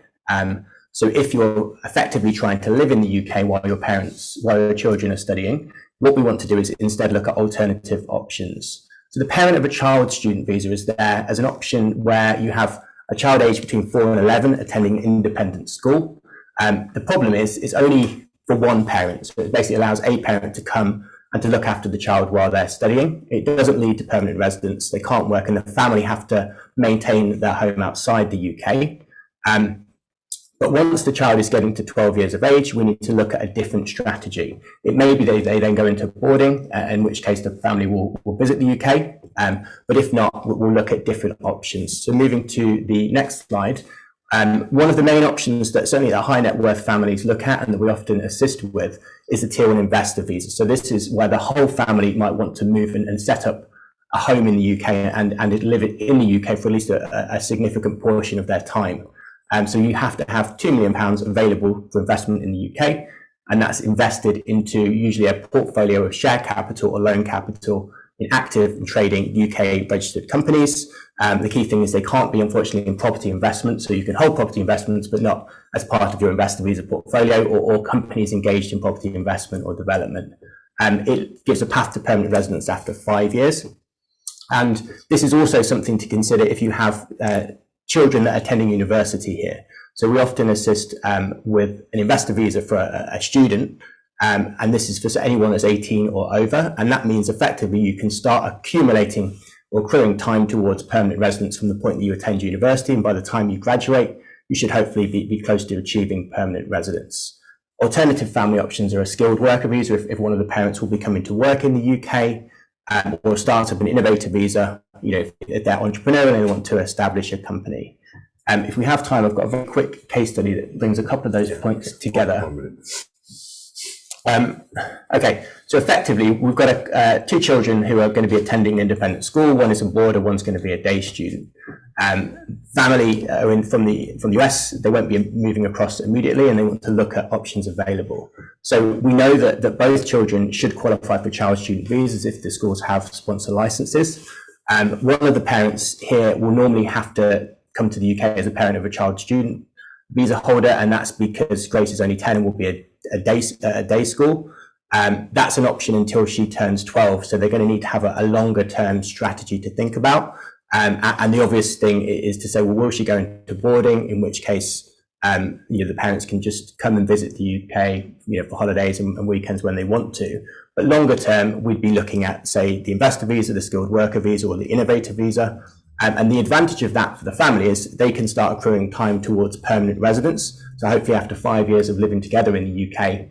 So if you're effectively trying to live in the UK while your children are studying, what we want to do is instead look at alternative options. So the parent of a child student visa is there as an option where you have a child aged between 4 and 11 attending an independent school. The problem is it's only for one parent. So it basically allows a parent to come and to look after the child while they're studying. It doesn't lead to permanent residence. They can't work, and the family have to maintain their home outside the UK. But once the child is getting to 12 years of age, we need to look at a different strategy. It may be they then go into boarding, in which case the family will visit the UK. But if not, we'll look at different options. So moving to the next slide. One of the main options that certainly the high net worth families look at and that we often assist with is the Tier 1 investor visa. So this is where the whole family might want to move and set up a home in the UK and live in the UK for at least a significant portion of their time. So you have to have £2 million available for investment in the UK, and that's invested into usually a portfolio of share capital or loan capital in active and trading UK registered companies. The key thing is they can't be, unfortunately, in property investment. So you can hold property investments, but not as part of your investor visa portfolio or companies engaged in property investment or development. it gives a path to permanent residence after 5 years. And this is also something to consider if you have children that are attending university here. So we often assist with an investor visa for a student, and this is for anyone that's 18 or over, and that means effectively you can start accumulating or accruing time towards permanent residence from the point that you attend university, and by the time you graduate, you should hopefully be close to achieving permanent residence. Alternative family options are a skilled worker visa if one of the parents will be coming to work in the UK, or a startup and innovator visa, if they're entrepreneur and they want to establish a company. If we have time, I've got a very quick case study that brings a couple of those points together. Okay, so effectively, we've got 2 children who are going to be attending an independent school. One is a boarder, one's going to be a day student. Family are from the US, they won't be moving across immediately, and they want to look at options available. So we know that both children should qualify for child student visas if the schools have sponsor licenses. One of the parents here will normally have to come to the UK as a parent of a child student visa holder, and that's because Grace is only 10 and will be a day school. That's an option until she turns 12, so they're going to need to have a longer term strategy to think about. And the obvious thing is to say, well, will she go into boarding? In which case, the parents can just come and visit the UK, for holidays and weekends when they want to. But longer term, we'd be looking at, say, the investor visa, the skilled worker visa, or the innovator visa. And the advantage of that for the family is they can start accruing time towards permanent residence. So hopefully after 5 years of living together in the UK,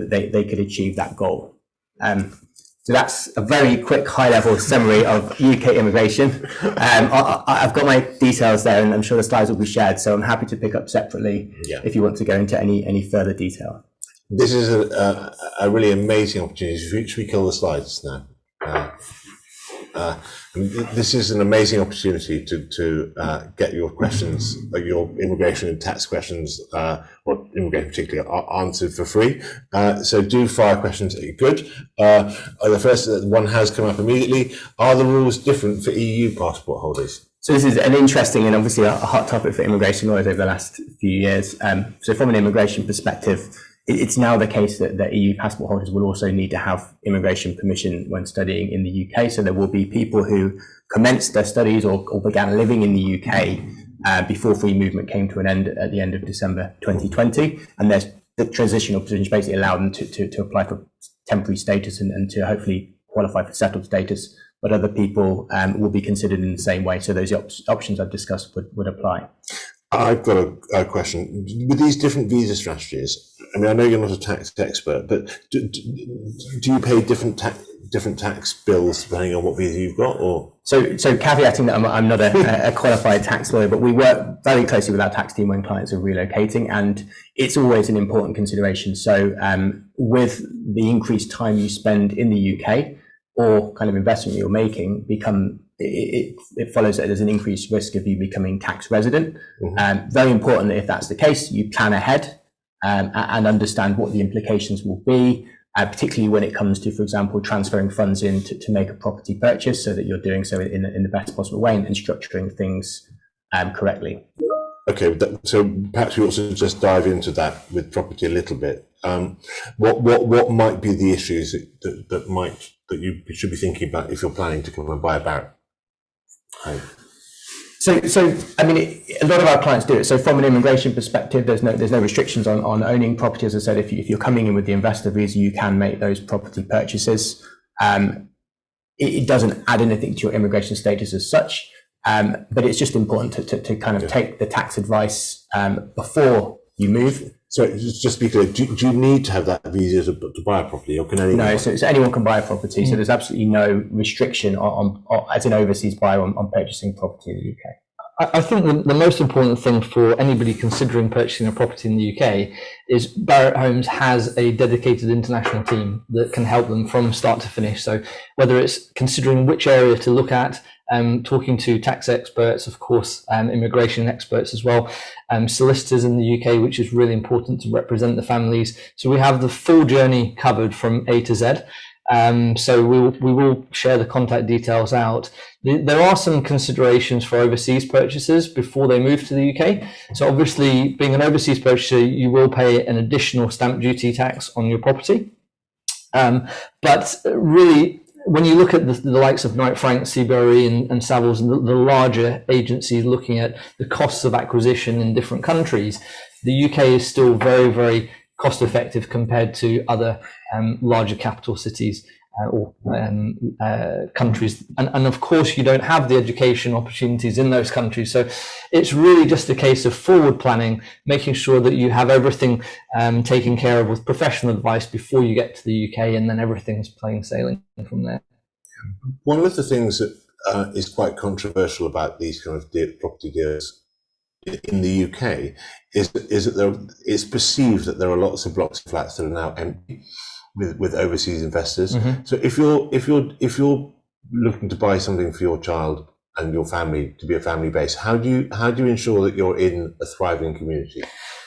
they could achieve that goal. So that's a very quick high-level summary of UK immigration. I've got my details there, and I'm sure the slides will be shared, so I'm happy to pick up separately if you want to go into any further detail. This is a really amazing opportunity. Should we kill the slides now? This is an amazing opportunity to get your questions, your immigration and tax questions, or immigration particularly, answered for free. So do fire questions that you're good. The first one has come up immediately. Are the rules different for EU passport holders? So this is an interesting and obviously a hot topic for immigration lawyers over the last few years. So from an immigration perspective, it's now the case that EU passport holders will also need to have immigration permission when studying in the UK. So there will be people who commenced their studies or began living in the UK before free movement came to an end at the end of December 2020. And there's the transitional provisions basically allow them to apply for temporary status and to hopefully qualify for settled status. But other people will be considered in the same way. So those options I've discussed would apply. I've got a question. With these different visa strategies, I mean, I know you're not a tax expert, but do you pay different tax bills depending on what visa you've got? Or so caveating that I'm not a qualified tax lawyer, but we work very closely with our tax team when clients are relocating, and it's always an important consideration. So with the increased time you spend in the UK or kind of investment you're making, it follows that there's an increased risk of you becoming tax resident. Very important that if that's the case, you plan ahead and understand what the implications will be, particularly when it comes to, for example, transferring funds in to make a property purchase, so that you're doing so in the best possible way and structuring things correctly. Okay, so perhaps we also just dive into that with property a little bit. What might be the issues that you should be thinking about if you're planning to come and buy a Barratt? So I mean, a lot of our clients do it. So from an immigration perspective, there's no restrictions on owning property. As I said, if you're coming in with the investor visa, you can make those property purchases. It doesn't add anything to your immigration status as such, but it's just important to kind of take the tax advice before you move. So just be clear, do you need to have that visa to buy a property, or can anyone? No, so anyone can buy a property. So there's absolutely no restriction on as an overseas buyer on purchasing property in the UK. I think the most important thing for anybody considering purchasing a property in the UK is Barratt Homes has a dedicated international team that can help them from start to finish. So whether it's considering which area to look at, talking to tax experts, of course, immigration experts as well, solicitors in the UK, which is really important to represent the families. So we have the full journey covered from A to Z. So we will share the contact details out. There are some considerations for overseas purchases before they move to the UK. So obviously, being an overseas purchaser, you will pay an additional stamp duty tax on your property. But really, when you look at the likes of Knight Frank, Seabury and Savills, and the larger agencies looking at the costs of acquisition in different countries, the UK is still very, very cost effective compared to other larger capital cities or countries. And of course, you don't have the education opportunities in those countries. So it's really just a case of forward planning, making sure that you have everything taken care of with professional advice before you get to the UK, and then everything's plain sailing from there. One of the things that is quite controversial about these kind of property deals in the UK is that it's perceived that there are lots of blocks of flats that are now empty with overseas investors. So if you're looking to buy something for your child and your family to be a family base, how do you ensure that you're in a thriving community?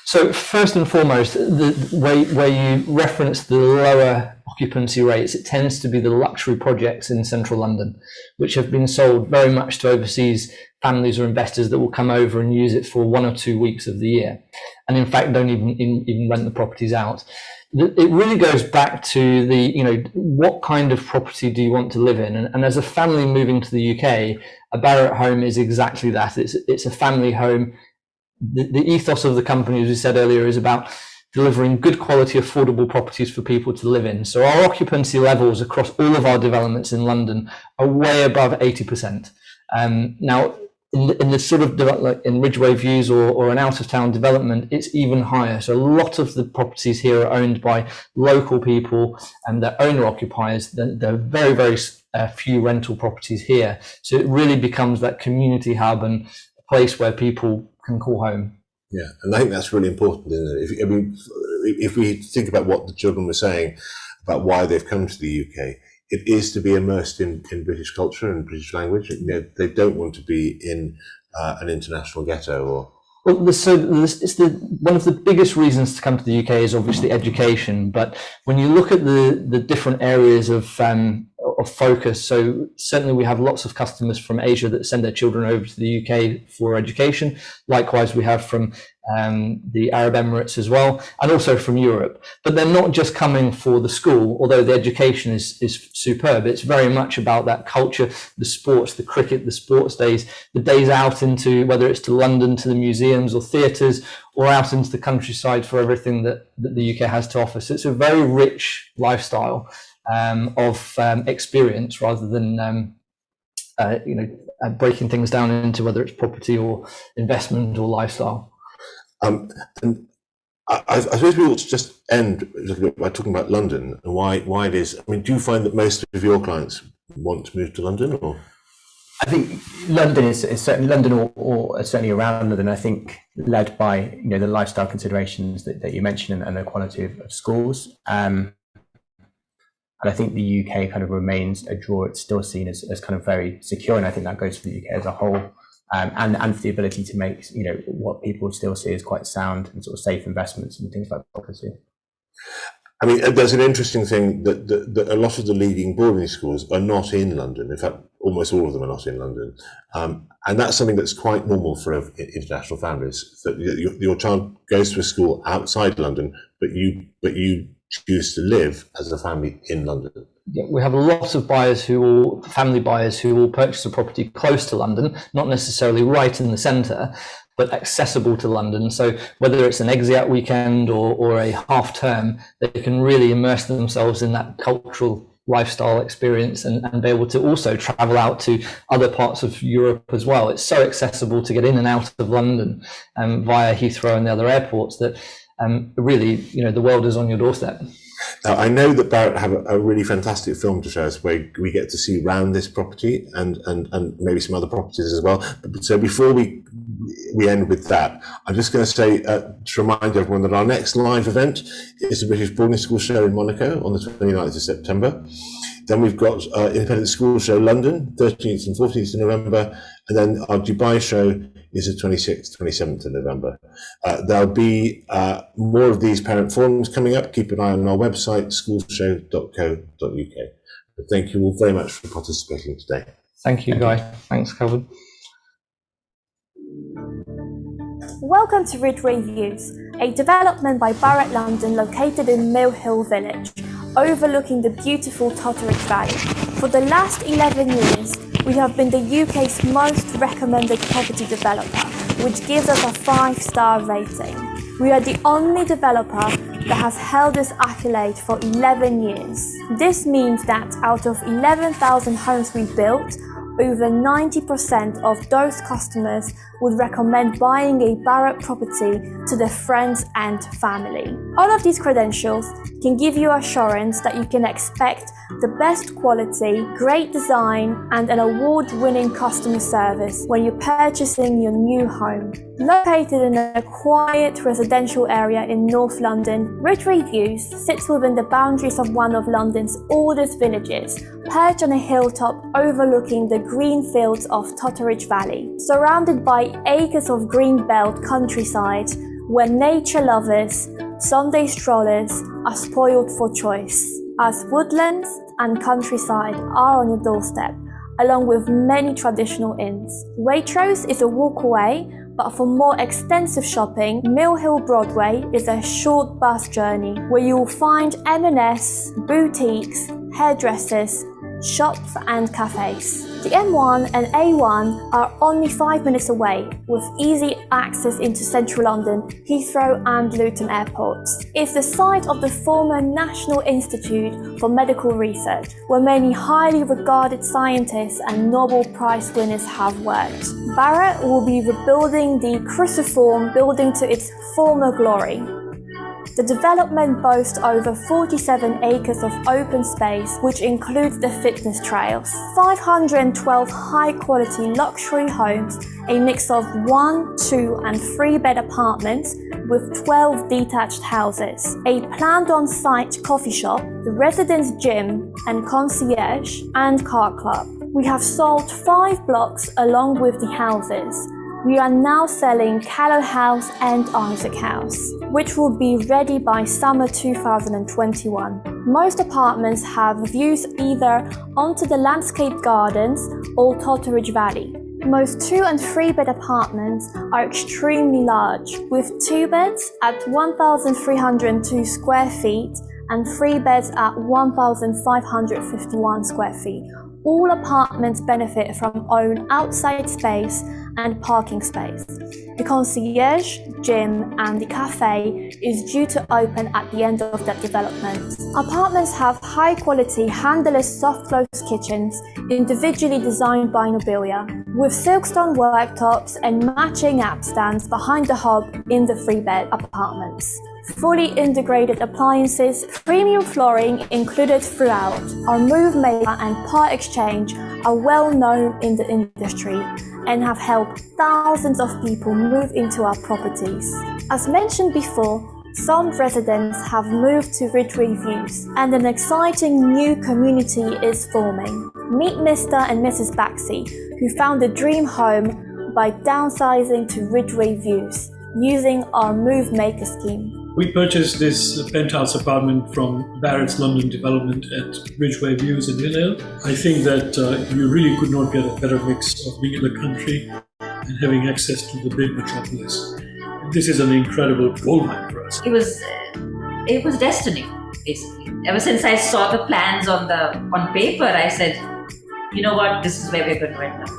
So first and foremost, where you reference the lower occupancy rates, it tends to be the luxury projects in central London, which have been sold very much to overseas families or investors that will come over and use it for 1 or 2 weeks of the year, and in fact don't even rent the properties out. It really goes back to what kind of property do you want to live in? And as a family moving to the UK, a Barratt home is exactly that. It's a family home. The ethos of the company, as we said earlier, is about delivering good quality, affordable properties for people to live in. So our occupancy levels across all of our developments in London are way above 80%. Now, in the sort of like in Ridgeway Views or an out of town development, it's even higher. So a lot of the properties here are owned by local people and they're owner occupiers. There are very, very few rental properties here. So it really becomes that community hub and a place where people can call home. Yeah, and I think that's really important, isn't it? If we think about what the children were saying about why they've come to the UK, it is to be immersed in British culture and British language. They don't want to be in an international ghetto or. Well, one of the biggest reasons to come to the UK is obviously education. But when you look at the different areas of focus, so certainly we have lots of customers from Asia that send their children over to the UK for education. Likewise, we have from the Arab Emirates as well, and also from Europe. But they're not just coming for the school, although the education is superb. It's very much about that culture, the sports, the cricket, the sports days, the days out into, whether it's to London, to the museums or theatres, or out into the countryside for everything that the UK has to offer. So it's a very rich lifestyle of experience, rather than breaking things down into whether it's property or investment or lifestyle. And I suppose we ought to just end by talking about London and why it is. I mean, do you find that most of your clients want to move to London, or? I think London is certainly London, or certainly around London. I think led by the lifestyle considerations that you mentioned and the quality of schools. And I think the UK kind of remains a draw. It's still seen as kind of very secure, and I think that goes for the UK as a whole. And for the ability to make what people still see as quite sound and sort of safe investments and things like property. I mean, there's an interesting thing that a lot of the leading boarding schools are not in London. In fact, almost all of them are not in London, and that's something that's quite normal for international families. That your child goes to a school outside London, but you choose to live as a family in London. Yeah, we have a lot of family buyers who will purchase a property close to London, not necessarily right in the centre, but accessible to London. So whether it's an expat weekend or a half term, they can really immerse themselves in that cultural lifestyle experience and be able to also travel out to other parts of Europe as well. It's so accessible to get in and out of London via Heathrow and the other airports that really, the world is on your doorstep. Now, I know that Barratt have a really fantastic film to show us where we get to see round this property and maybe some other properties as well. So before we end with that, I'm just going to say to remind everyone that our next live event is the British Boarding School Show in Monaco on the 29th of September. Then we've got Independent School Show London, 13th and 14th of November, and then our Dubai show is the 26th, 27th of November. There'll be more of these parent forums coming up. Keep an eye on our website, schoolshow.co.uk. But thank you all very much for participating today. Thank you, Guy. Thanks, Calvin. Welcome to Ridgeway Views, a development by Barratt London located in Mill Hill Village. overlooking the beautiful Totteridge Valley. For the last 11 years, we have been the UK's most recommended property developer, which gives us a 5-star rating. We are the only developer that has held this accolade for 11 years. This means that out of 11,000 homes we built, over 90% of those customers would recommend buying a Barratt property to their friends and family. All of these credentials can give you assurance that you can expect the best quality, great design, and an award-winning customer service when you're purchasing your new home. Located in a quiet residential area in North London, Ridgeway Views sits within the boundaries of one of London's oldest villages, perched on a hilltop overlooking the green fields of Totteridge Valley. Surrounded by acres of green-belt countryside, where nature lovers, Sunday strollers are spoiled for choice, as woodlands and countryside are on your doorstep, along with many traditional inns. Waitrose is a walk away, but for more extensive shopping, Mill Hill Broadway is a short bus journey where you will find M&S, boutiques, hairdressers, shops and cafes. The M1 and A1 are only 5 minutes away, with easy access into central London, Heathrow and Luton airports. It's the site of the former National Institute for Medical Research, where many highly regarded scientists and Nobel Prize winners have worked. Barratt will be rebuilding the cruciform building to its former glory. The development boasts over 47 acres of open space, which includes the fitness trails, 512 high-quality luxury homes, a mix of 1, 2 and 3-bed apartments with 12 detached houses, a planned on-site coffee shop, the residence gym and concierge and car club. We have sold 5 blocks along with the houses. We are now selling Callow House and Isaac House, which will be ready by summer 2021. Most apartments have views either onto the landscape gardens or Totteridge Valley. Most 2 and 3 bed apartments are extremely large, with 2 beds at 1,302 square feet and 3 beds at 1,551 square feet. All apartments benefit from own outside space and parking space. The concierge, gym and the cafe is due to open at the end of that development. Apartments have high quality handleless soft close kitchens individually designed by Nobilia, with silkstone worktops and matching app stands behind the hob in the 3-bed apartments. Fully integrated appliances, premium flooring included throughout. Our move maker and part exchange are well known in the industry and have helped thousands of people move into our properties. As mentioned before, some residents have moved to Ridgeway Views and an exciting new community is forming. Meet Mr. and Mrs. Baxi, who found a dream home by downsizing to Ridgeway Views using our Move Maker scheme. We purchased this penthouse apartment from Barratt's London development at Ridgeway Views in Mill Hill. I think that you really could not get a better mix of being in the country and having access to the big metropolis. This is an incredible goldmine for us. It was destiny, basically. Ever since I saw the plans on paper, I said, you know what, this is where we're going to end up.